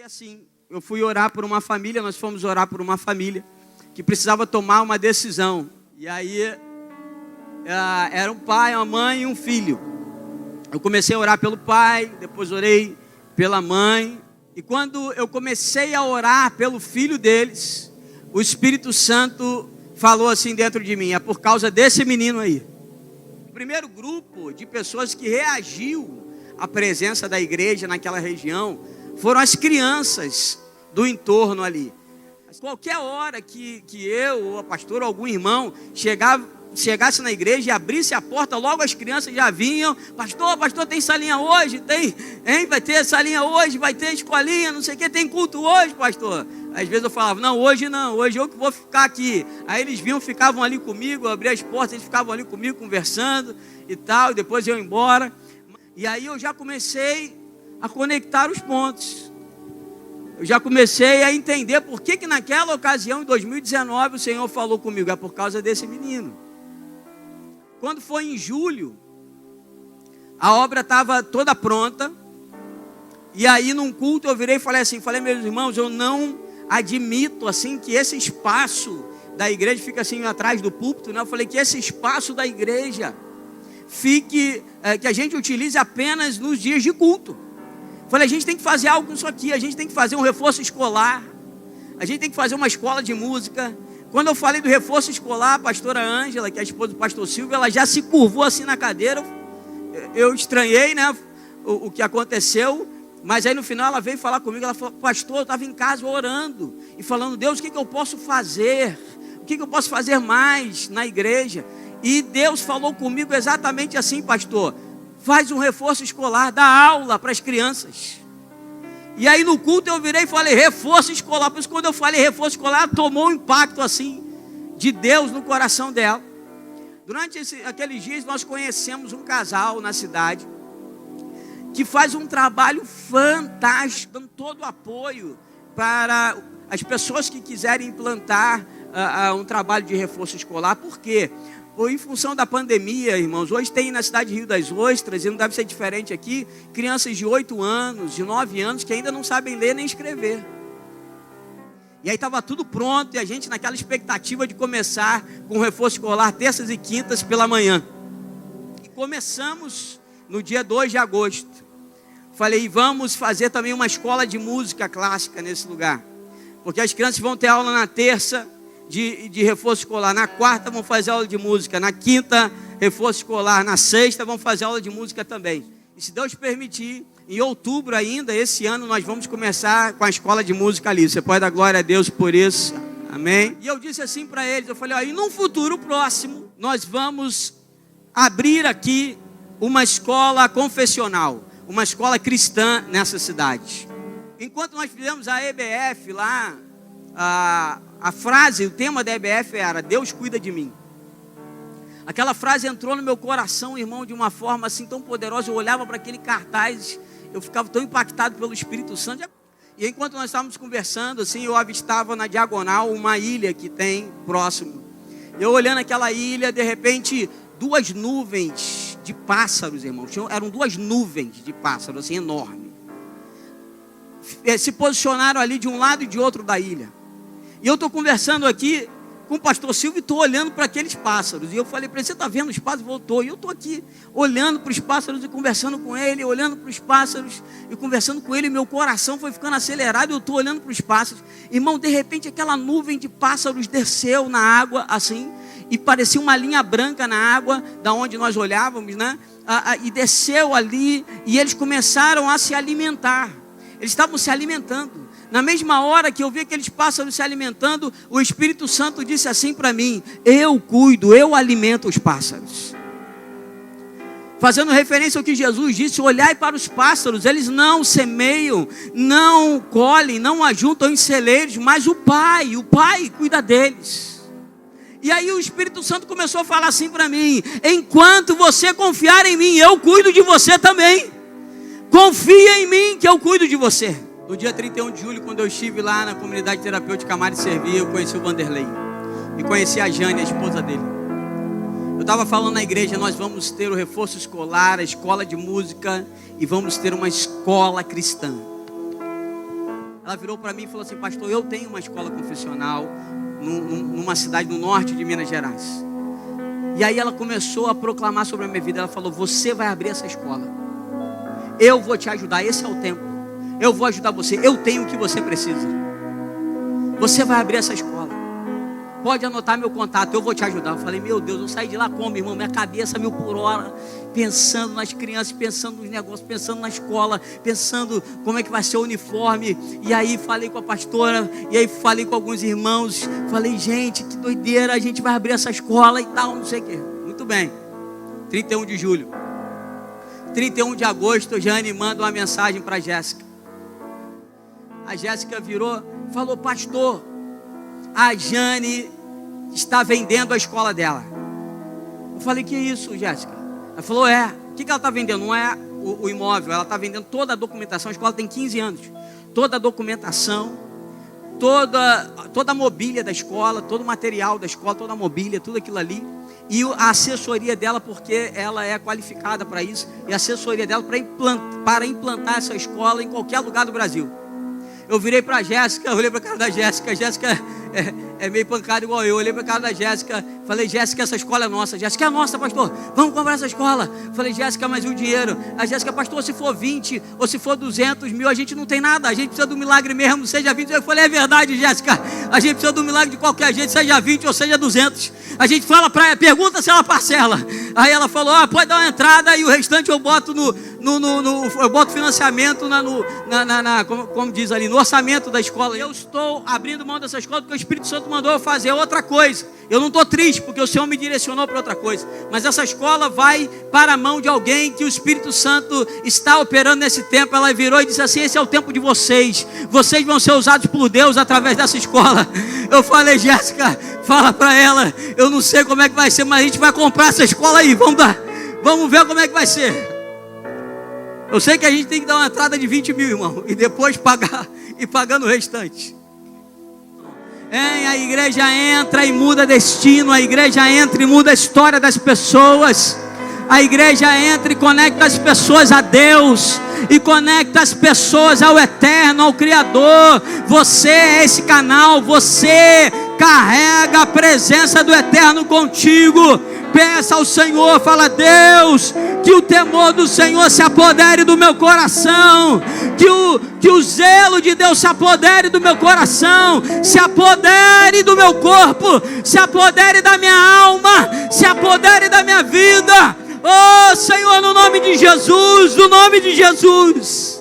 foi assim. Eu fui orar por uma família, nós fomos orar por uma família que precisava tomar uma decisão. E aí, era um pai, uma mãe e um filho. Eu comecei a orar pelo pai, depois orei pela mãe. E quando eu comecei a orar pelo filho deles, o Espírito Santo falou assim dentro de mim: é por causa desse menino aí. O primeiro grupo de pessoas que reagiu à presença da igreja naquela região foram as crianças do entorno ali. Qualquer hora que eu, ou a pastora, ou algum irmão chegasse na igreja e abrisse a porta, logo as crianças já vinham: pastor, tem salinha hoje? Tem, hein? Vai ter salinha hoje, vai ter escolinha, não sei o que, tem culto hoje, pastor. Às vezes eu falava: não, hoje eu que vou ficar aqui. Aí eles vinham, ficavam ali comigo, eu abria as portas, eles ficavam ali comigo conversando e tal, e depois eu ia embora. E aí eu já comecei a conectar os pontos. Eu já comecei a entender por que naquela ocasião, em 2019, o Senhor falou comigo: é por causa desse menino. Quando foi em julho, a obra estava toda pronta. E aí num culto eu virei e falei assim, meus irmãos, eu não admito assim que esse espaço da igreja fica assim atrás do púlpito, né? Eu falei que esse espaço da igreja fique, que a gente utilize apenas nos dias de culto. Falei, a gente tem que fazer algo com isso aqui, a gente tem que fazer um reforço escolar, a gente tem que fazer uma escola de música. Quando eu falei do reforço escolar, a pastora Ângela, que é a esposa do pastor Silvio, ela já se curvou assim na cadeira. Eu estranhei, né, o que aconteceu, mas aí no final ela veio falar comigo. Ela falou: pastor, eu estava em casa orando e falando: Deus, o que eu posso fazer? O que eu posso fazer mais na igreja? E Deus falou comigo exatamente assim: pastor, faz um reforço escolar, dá aula para as crianças. E aí no culto eu virei e falei: reforço escolar. Por isso quando eu falei reforço escolar, tomou um impacto assim de Deus no coração dela. Durante aqueles dias nós conhecemos um casal na cidade que faz um trabalho fantástico, dando todo o apoio para as pessoas que quiserem implantar um trabalho de reforço escolar. Por quê? Em função da pandemia, irmãos, hoje tem na cidade de Rio das Ostras, e não deve ser diferente aqui, crianças de 8 anos, de 9 anos, que ainda não sabem ler nem escrever. E aí estava tudo pronto, e a gente naquela expectativa de começar com o reforço escolar terças e quintas pela manhã. E começamos no dia 2 de agosto. Falei: vamos fazer também uma escola de música clássica nesse lugar, porque as crianças vão ter aula na terça de reforço escolar, na quarta vão fazer aula de música, na quinta reforço escolar, na sexta vão fazer aula de música também. E se Deus permitir, em outubro ainda, esse ano, nós vamos começar com a escola de música ali. Você pode dar glória a Deus por isso, amém? E eu disse assim para eles, eu falei: e num futuro próximo, nós vamos abrir aqui uma escola confessional, uma escola cristã nessa cidade. Enquanto nós fizemos a EBF lá, a frase, o tema da EBF era: Deus cuida de mim. Aquela frase entrou no meu coração, irmão, de uma forma assim tão poderosa. Eu olhava para aquele cartaz, eu ficava tão impactado pelo Espírito Santo. E enquanto nós estávamos conversando, assim, eu avistava na diagonal uma ilha que tem próximo. Eu olhando aquela ilha, de repente, 2 nuvens de pássaros, irmão. Eram 2 nuvens de pássaros, assim, enormes. Se posicionaram ali de um lado e de outro da ilha. E eu estou conversando aqui com o pastor Silvio e estou olhando para aqueles pássaros. E eu falei para ele: você está vendo os pássaros? Voltou. E eu estou aqui olhando para os pássaros e conversando com ele, olhando para os pássaros e conversando com ele. E meu coração foi ficando acelerado e eu estou olhando para os pássaros. Irmão, de repente aquela nuvem de pássaros desceu na água assim, e parecia uma linha branca na água, da onde nós olhávamos, né? E desceu ali, e eles começaram a se alimentar. Eles estavam se alimentando. Na mesma hora que eu vi aqueles pássaros se alimentando, o Espírito Santo disse assim para mim: eu cuido, eu alimento os pássaros. Fazendo referência ao que Jesus disse: olhai para os pássaros, eles não semeiam, não colhem, não ajuntam em celeiros, mas o Pai cuida deles. E aí o Espírito Santo começou a falar assim para mim: enquanto você confiar em mim, eu cuido de você também. Confia em mim que eu cuido de você. No dia 31 de julho, quando eu estive lá na comunidade terapêutica Amar e Servir, eu conheci o Vanderlei. E conheci a Jane, a esposa dele. Eu estava falando na igreja: nós vamos ter o reforço escolar, a escola de música, e vamos ter uma escola cristã. Ela virou para mim e falou assim: pastor, eu tenho uma escola confessional numa cidade no norte de Minas Gerais. E aí ela começou a proclamar sobre a minha vida. Ela falou: você vai abrir essa escola, eu vou te ajudar, esse é o tempo, eu vou ajudar você, eu tenho o que você precisa, você vai abrir essa escola, pode anotar meu contato, eu vou te ajudar. Eu falei: meu Deus, eu saí de lá como, irmão? Minha cabeça 1000 por hora, pensando nas crianças, pensando nos negócios, pensando na escola, pensando como é que vai ser o uniforme. E aí falei com a pastora, e aí falei com alguns irmãos, falei: gente, que doideira, a gente vai abrir essa escola e tal, não sei o quê. Muito bem, 31 de julho, 31 de agosto, Jane manda uma mensagem para a Jéssica. A Jéssica virou e falou: pastor, a Jane está vendendo a escola dela. Eu falei: que isso, Jéssica? Ela falou: o que ela está vendendo? Não é o imóvel, ela está vendendo toda a documentação. A escola tem 15 anos, toda a documentação, toda a mobília da escola, todo o material da escola, toda a mobília, tudo aquilo ali, e a assessoria dela, porque ela é qualificada para isso, e a assessoria dela para implantar essa escola em qualquer lugar do Brasil. Eu virei para a Jéssica, eu olhei para a cara da Jéssica. A Jéssica é meio pancada igual eu. Olhei para a cara da Jéssica, falei: Jéssica, essa escola é nossa. Jéssica: é nossa, pastor, vamos comprar essa escola. Falei: Jéssica, mas e o dinheiro? A Jéssica: pastor, se for 20 ou se for 200 mil, a gente não tem nada, a gente precisa do milagre mesmo, seja 20. Eu falei: é verdade, Jéssica, a gente precisa do milagre de qualquer jeito, seja 20 ou seja 200. A gente fala para ela, pergunta se ela parcela. Aí ela falou: pode dar uma entrada e o restante eu boto eu boto financiamento como diz ali, no orçamento da escola. Eu estou abrindo mão dessa escola porque o Espírito Santo mandou eu fazer outra coisa. Eu não estou triste porque o Senhor me direcionou para outra coisa, mas essa escola vai para a mão de alguém que o Espírito Santo está operando nesse tempo. Ela virou e disse assim: esse é o tempo de vocês, vocês vão ser usados por Deus através dessa escola. Eu falei: Jéssica, fala para ela, eu não sei como é que vai ser, mas a gente vai comprar essa escola aí, vamos ver como é que vai ser. Eu sei que a gente tem que dar uma entrada de 20 mil, irmão, e depois pagar, e pagando o restante. A igreja entra e muda destino, a igreja entra e muda a história das pessoas, a igreja entra e conecta as pessoas a Deus, e conecta as pessoas ao Eterno, ao Criador. Você é esse canal, você carrega a presença do Eterno contigo. Peça ao Senhor, fala: Deus, que o temor do Senhor se apodere do meu coração, que o zelo de Deus se apodere do meu coração, se apodere do meu corpo, se apodere da minha alma, se apodere da minha vida. Oh Senhor, no nome de Jesus, no nome de Jesus.